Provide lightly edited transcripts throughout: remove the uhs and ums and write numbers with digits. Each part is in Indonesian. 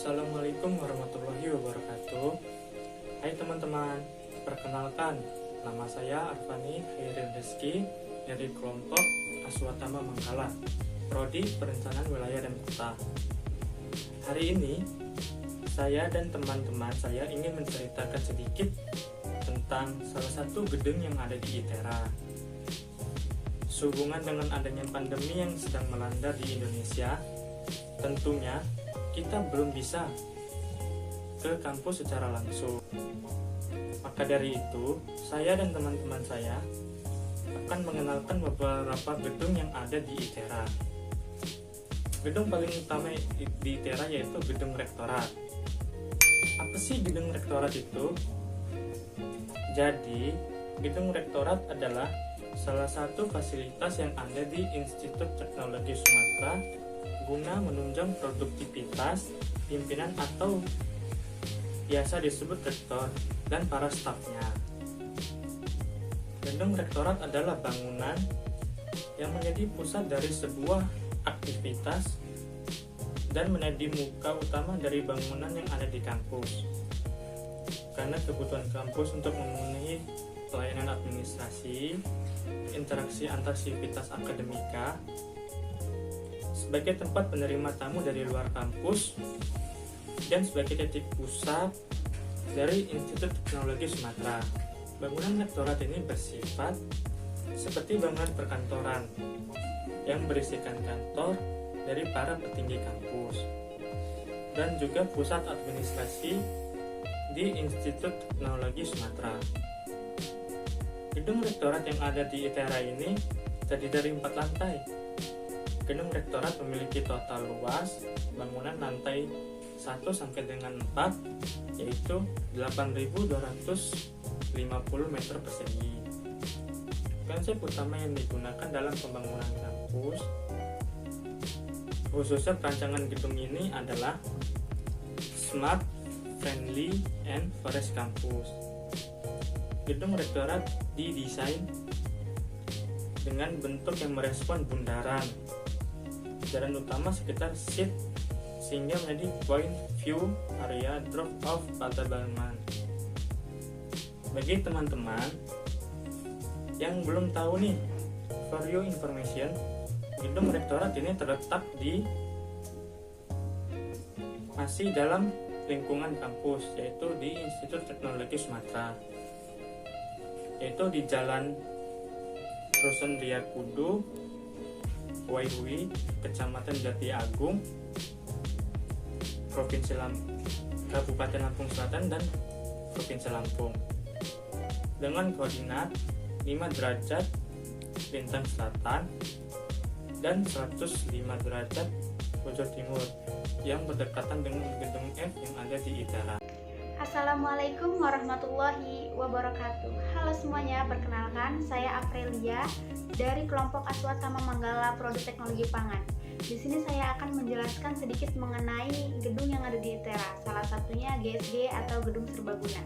Assalamualaikum warahmatullahi wabarakatuh. Hai teman-teman, perkenalkan, nama saya Arfani Khairil Rizky dari kelompok Aswatama Manggala, Prodi Perencanaan Wilayah dan Kota. Hari ini, saya dan teman-teman saya ingin menceritakan sedikit tentang salah satu gedung yang ada di ITERA. Sehubungan dengan adanya pandemi yang sedang melanda di Indonesia, tentunya kita belum bisa ke kampus secara langsung. Maka dari itu, saya dan teman-teman saya akan mengenalkan beberapa gedung yang ada di ITERA. Gedung paling utama di ITERA yaitu gedung rektorat. Apa sih gedung rektorat itu? Jadi, gedung rektorat adalah salah satu fasilitas yang ada di Institut Teknologi Sumatera guna menunjang produktivitas pimpinan atau biasa disebut rektor dan para stafnya. Gedung rektorat adalah bangunan yang menjadi pusat dari sebuah aktivitas dan menjadi muka utama dari bangunan yang ada di kampus. Karena kebutuhan kampus untuk memenuhi pelayanan administrasi, interaksi antar sivitas akademika, sebagai tempat penerima tamu dari luar kampus, dan sebagai titik pusat dari Institut Teknologi Sumatera. Bangunan rektorat ini bersifat seperti bangunan perkantoran yang berisikan kantor dari para petinggi kampus dan juga pusat administrasi di Institut Teknologi Sumatera. Gedung rektorat yang ada di ITERA ini terdiri dari 4 lantai. Gedung rektorat memiliki total luas bangunan lantai 1 sampai dengan 4 yaitu 8.250 meter persegi. Konsep utama yang digunakan dalam pembangunan kampus, khususnya perancangan gedung ini adalah Smart, Friendly, and Forest Campus. Gedung rektorat didesain dengan bentuk yang merespon bundaran, jalan utama sekitar seat sehingga menjadi point view area drop off pada bangunan. Bagi teman-teman yang belum tahu nih, for your information, gedung rektorat ini terletak di masih dalam lingkungan kampus, yaitu di Institut Teknologi Sumatera, yaitu di Jalan Rusun Ria Kudu, Waihui, Kecamatan Jati Agung, Kabupaten Lampung Selatan dan Provinsi Lampung, dengan koordinat 5 derajat lintang selatan dan 105 derajat bujur timur yang berdekatan dengan gedung F yang ada di ITERA. Assalamualaikum warahmatullahi wabarakatuh. Halo semuanya, perkenalkan saya Aprilia dari kelompok Aswatama Manggala Prodi Teknologi Pangan. Di sini saya akan menjelaskan sedikit mengenai gedung yang ada di ITERA, salah satunya GSG atau Gedung Serbaguna.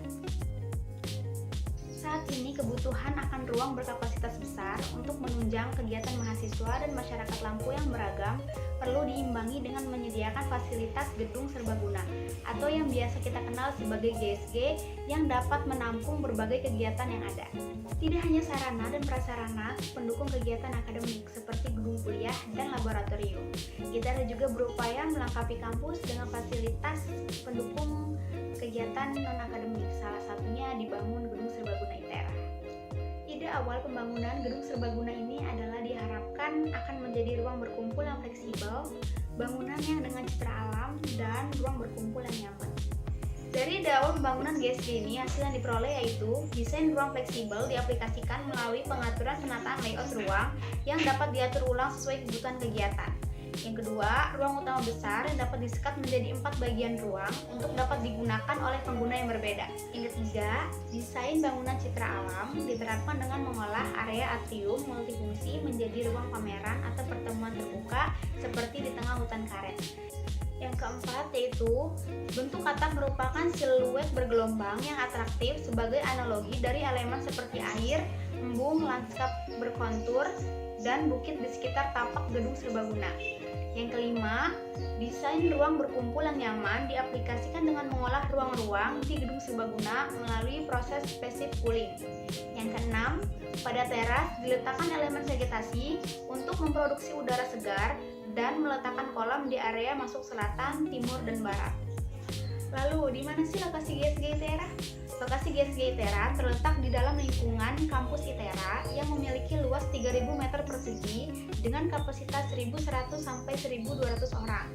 Saat ini kebutuhan akan ruang berkapasitas besar untuk menunjang kegiatan mahasiswa dan masyarakat Lampung yang beragam perlu diimbangi dengan menyediakan fasilitas gedung serbaguna atau yang biasa kita kenal sebagai GSG yang dapat menampung berbagai kegiatan yang ada. Tidak hanya sarana dan prasarana pendukung kegiatan akademik seperti gedung kuliah dan laboratorium. ITERA juga berupaya melengkapi kampus dengan fasilitas pendukung kegiatan non-akademik, salah satunya dibangun gedung serbaguna ITERA. Ide awal pembangunan gedung serbaguna ini adalah diharapkan akan menjadi ruang berkumpul yang fleksibel, bangunan yang dengan citra alam, dan ruang berkumpul yang nyaman. Dari ide awal pembangunan GSG ini, hasil yang diperoleh yaitu desain ruang fleksibel diaplikasikan melalui pengaturan penataan layout ruang yang dapat diatur ulang sesuai kebutuhan kegiatan. Yang kedua, ruang utama besar yang dapat disekat menjadi 4 bagian ruang untuk dapat digunakan oleh pengguna yang berbeda. Yang ketiga, desain bangunan citra alam diterapkan dengan mengolah area atrium multifungsi menjadi ruang pameran atau pertemuan terbuka seperti di tengah hutan karet. Yang keempat yaitu bentuk atap merupakan siluet bergelombang yang atraktif sebagai analogi dari elemen seperti air, embung, lanskap berkontur, dan bukit di sekitar tapak gedung serbaguna. Yang kelima, desain ruang berkumpul yang nyaman diaplikasikan dengan mengolah ruang-ruang di gedung serbaguna melalui proses passive cooling. Yang keenam, pada teras diletakkan elemen vegetasi untuk memproduksi udara segar dan meletakkan kolam di area masuk selatan, timur, dan barat. Lalu, di mana sih lokasi GSG ITERA? Lokasi GSG ITERA terletak di dalam lingkungan kampus ITERA yang memiliki luas 3.000 meter persegi dengan kapasitas 1.100 sampai 1.200 orang.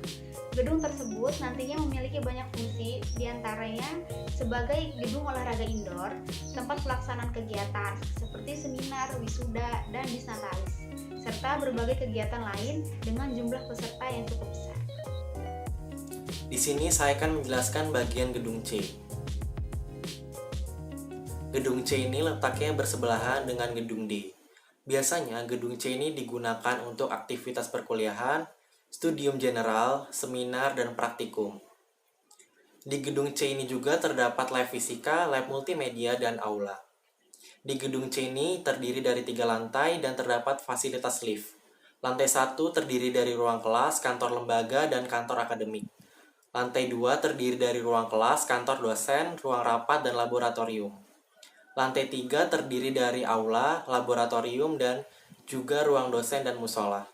Gedung tersebut nantinya memiliki banyak fungsi, diantaranya sebagai gedung olahraga indoor, tempat pelaksanaan kegiatan seperti seminar, wisuda, dan disnatalis, serta berbagai kegiatan lain dengan jumlah peserta yang cukup besar. Di sini saya akan menjelaskan bagian gedung C. Gedung C ini letaknya bersebelahan dengan gedung D. Biasanya gedung C ini digunakan untuk aktivitas perkuliahan, studium general, seminar, dan praktikum. Di gedung C ini juga terdapat lab fisika, lab multimedia, dan aula. Di gedung C ini terdiri dari 3 lantai dan terdapat fasilitas lift. Lantai 1 terdiri dari ruang kelas, kantor lembaga, dan kantor akademik. Lantai 2 terdiri dari ruang kelas, kantor dosen, ruang rapat, dan laboratorium. Lantai 3 terdiri dari aula, laboratorium, dan juga ruang dosen dan musola.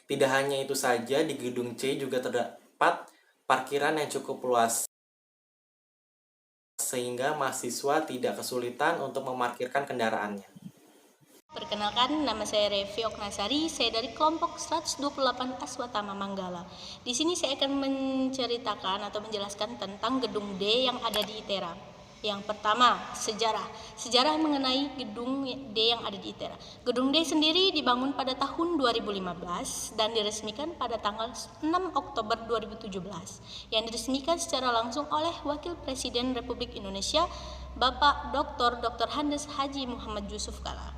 Tidak hanya itu saja, di gedung C juga terdapat parkiran yang cukup luas, sehingga mahasiswa tidak kesulitan untuk memarkirkan kendaraannya. Perkenalkan, nama saya Revi Oknasari, saya dari kelompok 128 Aswatama Manggala. Di sini saya akan menceritakan atau menjelaskan tentang gedung D yang ada di ITERA. Yang pertama, sejarah. Sejarah mengenai gedung D yang ada di ITERA. Gedung D sendiri dibangun pada tahun 2015 dan diresmikan pada tanggal 6 Oktober 2017. Yang diresmikan secara langsung oleh Wakil Presiden Republik Indonesia, Bapak Dr. Handes Haji Muhammad Yusuf Kala.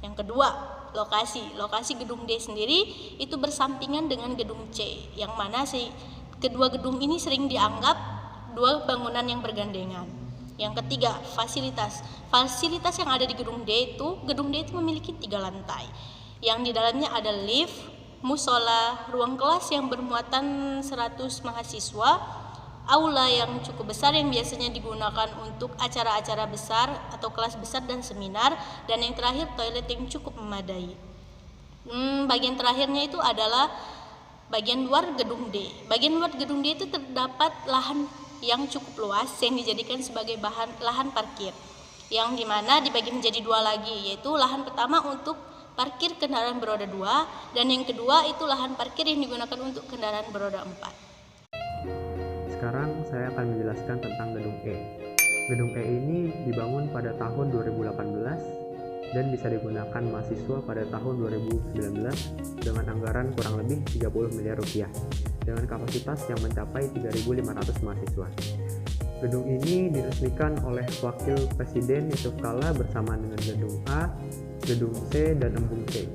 Yang kedua, lokasi. Lokasi gedung D sendiri itu bersampingan dengan gedung C, yang mana kedua gedung ini sering dianggap dua bangunan yang bergandengan. Yang ketiga, fasilitas. Fasilitas yang ada di gedung D itu memiliki 3 lantai. Yang di dalamnya ada lift, musola, ruang kelas yang bermuatan 100 mahasiswa, aula yang cukup besar yang biasanya digunakan untuk acara-acara besar atau kelas besar dan seminar, dan yang terakhir toilet yang cukup memadai. Bagian terakhirnya itu adalah bagian luar gedung D. Bagian luar gedung D itu terdapat lahan yang cukup luas yang dijadikan sebagai lahan parkir, yang dimana dibagi menjadi 2 lagi, yaitu lahan pertama untuk parkir kendaraan beroda 2 dan yang kedua itu lahan parkir yang digunakan untuk kendaraan beroda 4. Sekarang saya akan menjelaskan tentang gedung E. Gedung E ini dibangun pada tahun 2018 dan bisa digunakan mahasiswa pada tahun 2019 dengan anggaran kurang lebih 30 miliar rupiah dengan kapasitas yang mencapai 3.500 mahasiswa. Gedung ini diresmikan oleh Wakil Presiden Yusuf Kala bersama dengan gedung A, gedung C, dan embung C.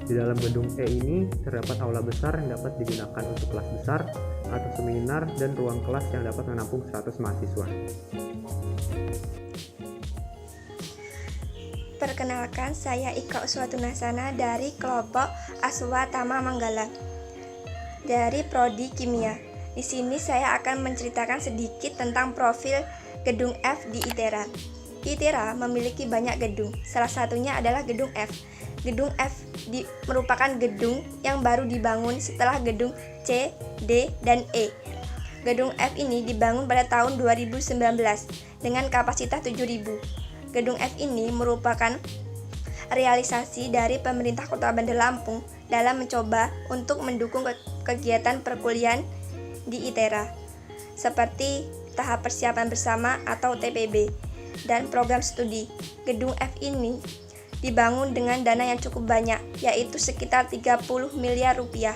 Di dalam gedung E ini terdapat aula besar yang dapat digunakan untuk kelas besar atau seminar dan ruang kelas yang dapat menampung 100 mahasiswa. Perkenalkan, saya Ika Uswatunasana dari kelompok Aswatama Manggala dari Prodi Kimia. Di sini saya akan menceritakan sedikit tentang profil gedung F di ITERA. ITERA memiliki banyak gedung, salah satunya adalah gedung F. Gedung F merupakan gedung yang baru dibangun setelah gedung C, D, dan E. Gedung F ini dibangun pada tahun 2019 dengan kapasitas 7.000. Gedung F ini merupakan realisasi dari pemerintah Kota Bandar Lampung dalam mencoba untuk mendukung kegiatan perkuliahan di ITERA seperti tahap persiapan bersama atau TPB dan program studi. Gedung F ini dibangun dengan dana yang cukup banyak, yaitu sekitar 30 miliar rupiah,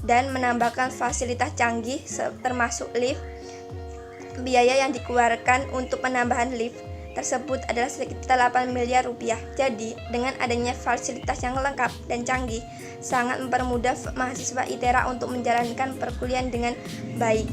dan menambahkan fasilitas canggih termasuk lift. Biaya yang dikeluarkan untuk penambahan lift tersebut adalah sekitar 8 miliar rupiah. Jadi, dengan adanya fasilitas yang lengkap dan canggih, sangat mempermudah mahasiswa ITERA untuk menjalankan perkuliahan dengan baik.